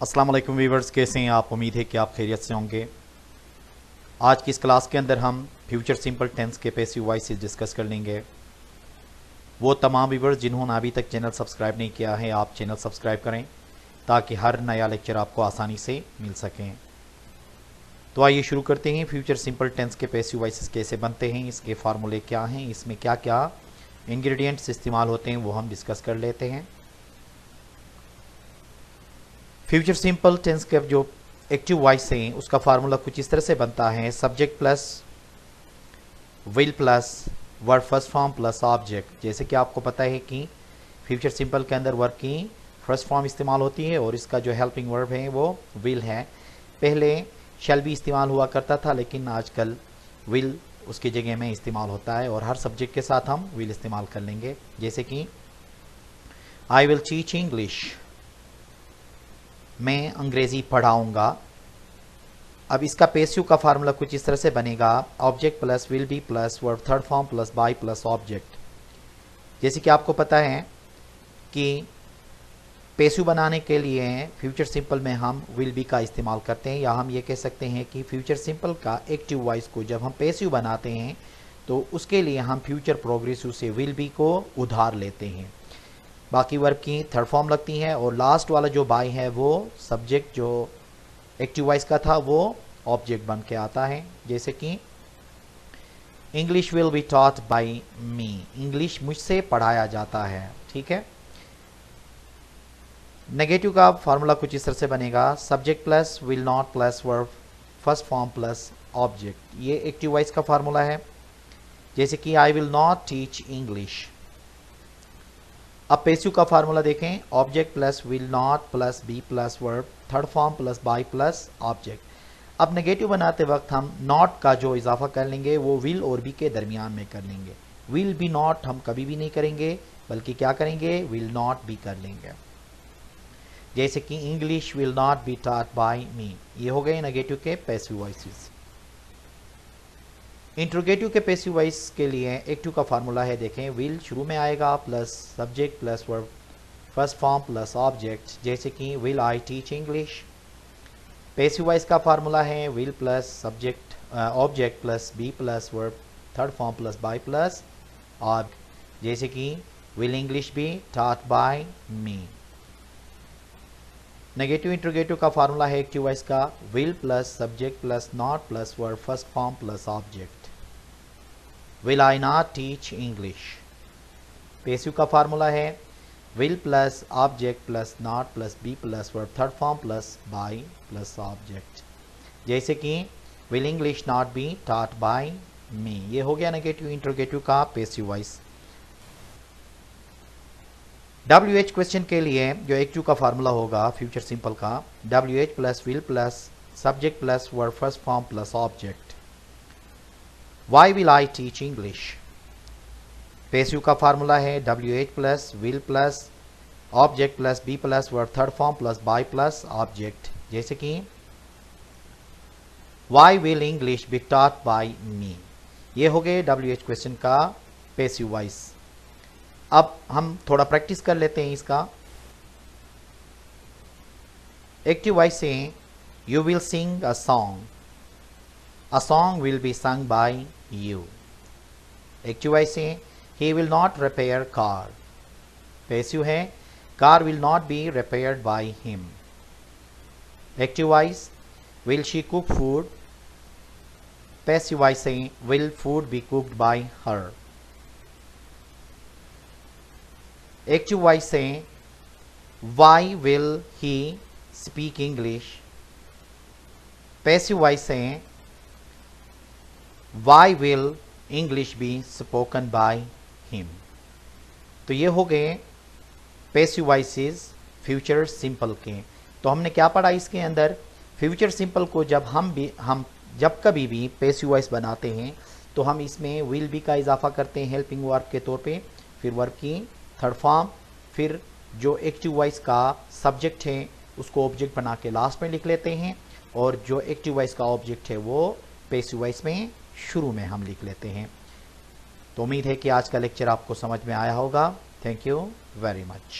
अस्सलाम वालेकुम व्यूवर्स, कैसे हैं आप। उम्मीद है कि आप खैरियत से होंगे। आज की इस क्लास के अंदर हम फ्यूचर सिंपल टेंस के पैसिव वॉइसेस डिस्कस कर लेंगे। वो तमाम व्यूवर्स जिन्होंने अभी तक चैनल सब्सक्राइब नहीं किया है, आप चैनल सब्सक्राइब करें ताकि हर नया लेक्चर आपको आसानी से मिल सकें। तो आइए शुरू करते हैं। फ्यूचर सिंपल टेंस के पैसिव वॉइसेस कैसे बनते हैं, इसके फार्मूले क्या हैं, इसमें क्या क्या इंग्रेडिएंट्स इस्तेमाल होते हैं, वो हम डिस्कस कर लेते हैं। फ्यूचर सिंपल टेंस के जो एक्टिव वॉइस हैं उसका फार्मूला कुछ इस तरह से बनता है। Subject plus will plus verb first form plus object. जैसे कि आपको पता है कि फ्यूचर सिंपल के अंदर वर्ब की फर्स्ट फॉर्म इस्तेमाल होती है और इसका जो हेल्पिंग वर्ब है वो विल है। पहले शैल भी इस्तेमाल हुआ करता था, लेकिन आजकल विल उसकी जगह में इस्तेमाल होता है और हर सब्जेक्ट के साथ हम विल इस्तेमाल कर लेंगे। जैसे कि आई विल टीच इंग्लिश, मैं अंग्रेजी पढ़ाऊंगा। अब इसका पैसिव का फार्मूला कुछ इस तरह से बनेगा। Object plus will be plus verb third form plus by plus object. जैसे कि आपको पता है कि पैसिव बनाने के लिए फ्यूचर सिंपल में हम विल बी का इस्तेमाल करते हैं, या हम ये कह सकते हैं कि फ्यूचर सिंपल का एक्टिव वॉइस को जब हम पैसिव बनाते हैं तो उसके लिए हम फ्यूचर प्रोग्रेसिव से विल बी को उधार लेते हैं। बाकी वर्ब की थर्ड फॉर्म लगती है और लास्ट वाला जो बाय है वो सब्जेक्ट जो एक्टिव वॉइस का था वो ऑब्जेक्ट बन के आता है। जैसे कि English will be taught by me, English मुझसे पढ़ाया जाता है। ठीक है। नेगेटिव का फार्मूला कुछ इस तरह से बनेगा। Subject plus will not plus verb first form plus object. ये एक्टिव वॉइस का फार्मूला है। जैसे कि I will not teach English. अब पैसिव का फार्मूला देखें। Object plus will not plus be plus verb third form plus by plus object. अब negative बनाते वक्त हम नॉट का जो इजाफा कर लेंगे वो विल और बी के दरमियान में कर लेंगे। विल बी नॉट हम कभी भी नहीं करेंगे, बल्कि क्या करेंगे, विल नॉट बी कर लेंगे। जैसे कि English will not be taught by me. ये हो गए नेगेटिव के पैसिव वॉइसेस। इंट्रोगेटिव के पैसिव वॉइस के लिए एक्टिव का फार्मूला है। देखें, विल शुरू में आएगा plus subject plus verb first form plus object. जैसे कि will I teach English. Passive voice का फार्मूला है will plus subject object plus be plus verb third form plus by plus object. जैसे कि will English be taught by me. Negative interrogative का formula है active voice का will plus subject plus not plus verb first form plus object. Will I not teach English. Passive का formula है will plus object plus not plus be plus verb third form plus by plus object. जैसे कि will English not be taught by me. ये हो गया negative interrogative का passive voice. WH question के लिए जो एक्टिव का फार्मूला होगा फ्यूचर सिंपल का WH plus will plus subject plus verb first form plus object. Why will I teach English? Passive का फार्मूला है WH plus will plus object plus be plus verb third form plus by plus object. जैसे कि Why will English be taught by me? ये हो गए WH question का passive voice. अब हम थोड़ा प्रैक्टिस कर लेते हैं इसका। एक्टिव वॉइस से you will sing a song, a song will be sung by you। Active voice से he will not repair car। Passive है car will not be repaired by him। Active voice will she cook food। Passive voice से will food be cooked by her। Active voice से why will he speak English। Passive voice से Why will English be spoken by him। तो ये हो गए passive voices future simple के। तो हमने क्या पढ़ा इसके अंदर, फ्यूचर सिंपल को जब हम जब कभी भी पैसिव वॉइस बनाते हैं तो हम इसमें विल बी का इजाफा करते हैं हेल्पिंग वर्ब के तौर पे, फिर वर्ब की थर्ड फॉर्म, फिर जो एक्टिव वॉइस का सब्जेक्ट है उसको ऑब्जेक्ट बना के लास्ट में लिख लेते हैं, और जो एक्टिव वॉइस का ऑब्जेक्ट है वो पैसिव वॉइस में शुरू में हम लिख लेते हैं। तो उम्मीद है कि आज का लेक्चर आपको समझ में आया होगा। Thank you very much.